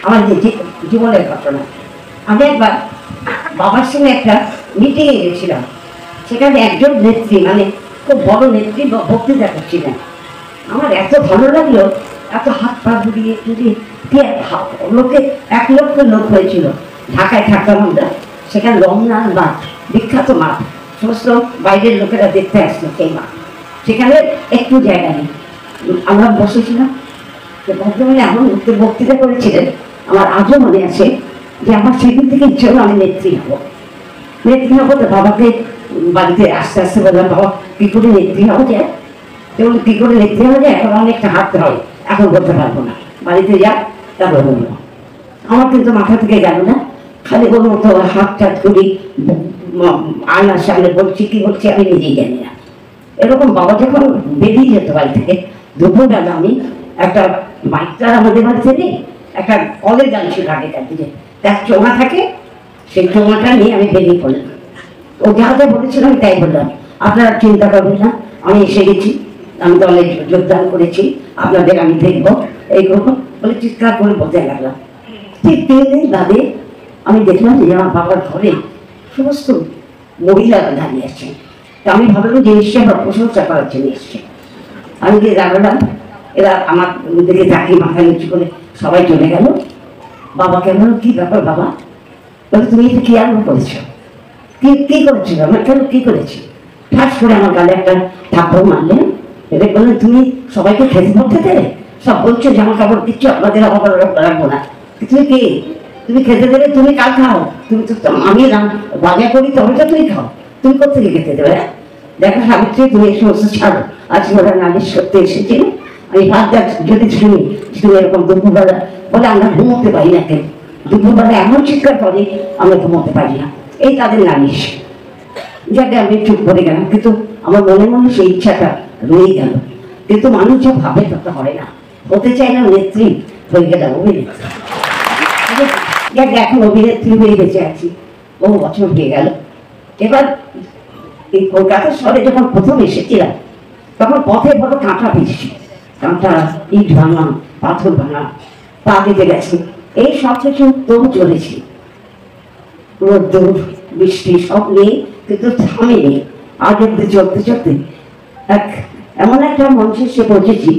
আমার জীবনের ঘটনা। আমি একবার বাবার সঙ্গে একটা মিটিংয়ে গেছিলাম। সেখানে একজন নেত্রী, মানে খুব বড় নেত্রী বক্তৃতা করছিলেন। আমার এত ভালো লাগলো, এত হাত পা ঘুরিয়ে ঘুরিয়ে লোকে 1 লক্ষ লোক হয়েছিল। ঢাকায় থাকতাম আমরা, সেখানে রমনার মাঠ, বিখ্যাত মাঠ, সমস্ত বাইরের লোকেরা দেখতে আসতো সেই মাঠ। সেখানে একটু জায়গা নেই, আমরা বসেছিলাম। ভদ্রমহিলা এমন বক্তৃতা করেছিলেন, আমার আজও মনে আছে যে আমার সেদিন থেকে ইচ্ছে হলো আমি নেত্রী হবো। নেত্রী হবো তো বাবাকে বাড়িতে আস্তে আস্তে বললাম, বাবা কি করে নেত্রী হওয়া যায়? এবং কি করে নেত্রী হওয়া যায় এখন অনেকটা হাঁটতে হয়, এখন বলতে পারবো না, বাড়িতে যা তারপর বলবো। আমার কিন্তু মাথা থেকে গেল না, খালি ওর মতো হাত টাত করি, আয়নার সামনে বলছি কি বলছি আমি নিজেই জানি না। এরকম বাবা যখন বেরিয়ে যেত বাড়ি থেকে, দুপুরবেলা আমি একটা বাইকটা আমাদের বাড়িতে নেই, একটা কলের গান ছিল আগেকার দিকে, তার চোঙা থাকে, সেই চোঙাটা নিয়ে আমি বেরিয়ে পড়লাম। ও যা যা বলেছিল আমি তাই বললাম, আপনারা চিন্তা করবেন না, আমি এসে গেছি, আমি দলে যোগদান করেছি, আপনাদের আমি দেখবো, এই করবো বলে চিৎকার করে বলতে লাগলাম। ঠিক 3 দিন বাদে আমি দেখলাম যে আমার বাবার ঘরে সমস্ত মহিলারা দাঁড়িয়ে আছে। তা আমি ভাবলাম যে নিশ্চয়ই আমার প্রশংসা করার জন্য এসছে। আমি গিয়ে দাঁড়ালাম, এরা আমার দিকে তাকিয়ে মাথা নিচু করে সবাই চলে গেল। বাবাকে বলল, কি ব্যাপার বাবা? বলে, তুমি এটা কি আরম্ভ করেছো? কি করেছিল? আমার কেন কি করেছি? ঠাস করে আমার গালে একটা থাপ্পড় মারলেন। এদের বললেন, তুমি সবাইকে খেতে পড়তে দেবে, সব বলছো জামা কাপড় কিচ্ছু আপনাদের অভাব রাখবো না, তুমি কে? তুমি খেতে দেবে, তুমি কাল খাও, তুমি তো আমি বাজার করি তবে তো তুমি খাও, তুমি কোথেকে খেতে দেবে? দেখো সাবিত্রী, তুমি এই সমস্ত ছাড়ো, আজকে ওরা নালিশ করতে এসেছিল, আমি ভাত যদি শুনি তুমি এরকম দুপুরবেলা বলে আমরা ঘুমোতে পারি না, কেন দুপুরবেলা এমন চিৎকার করে আমরা ঘুমোতে পারি না, এই তাদের নালিশ। যাকে আমি চুপ করে গেলাম, কিন্তু আমার মনে মনে সেই ইচ্ছাটা রয়ে গেল। কিন্তু মানুষ যা ভাবে তত হয় না, হতে চাই না নেত্রী, হয়ে গেলাম অভিনেত্রী। এখন অভিনেত্রী হয়ে বেঁচে আছি, বহু বছর হয়ে গেল। এবার এই কলকাতা শহরে যখন প্রথম এসেছিলাম, তখন পথে বড় কাঁটা পেয়েছি, কাঁটা, ইট ভাঙা, পাথর ভাঙা, পা দিতে গেছে, এই সব কিছু তবু চলেছি, রোদ্দুর বৃষ্টি সব নিয়ে, কিন্তু থামেনি। আজ অব্দি চলতে চলতে এমন একটা মঞ্চে এসে পৌঁছেছি,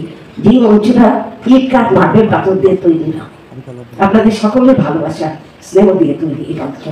যে মঞ্চটা ইট কাঠ মার্বেল পাথর দিয়ে তৈরি না, আপনাদের সকলের ভালোবাসা স্নেহ দিয়ে তৈরি এই মঞ্চ।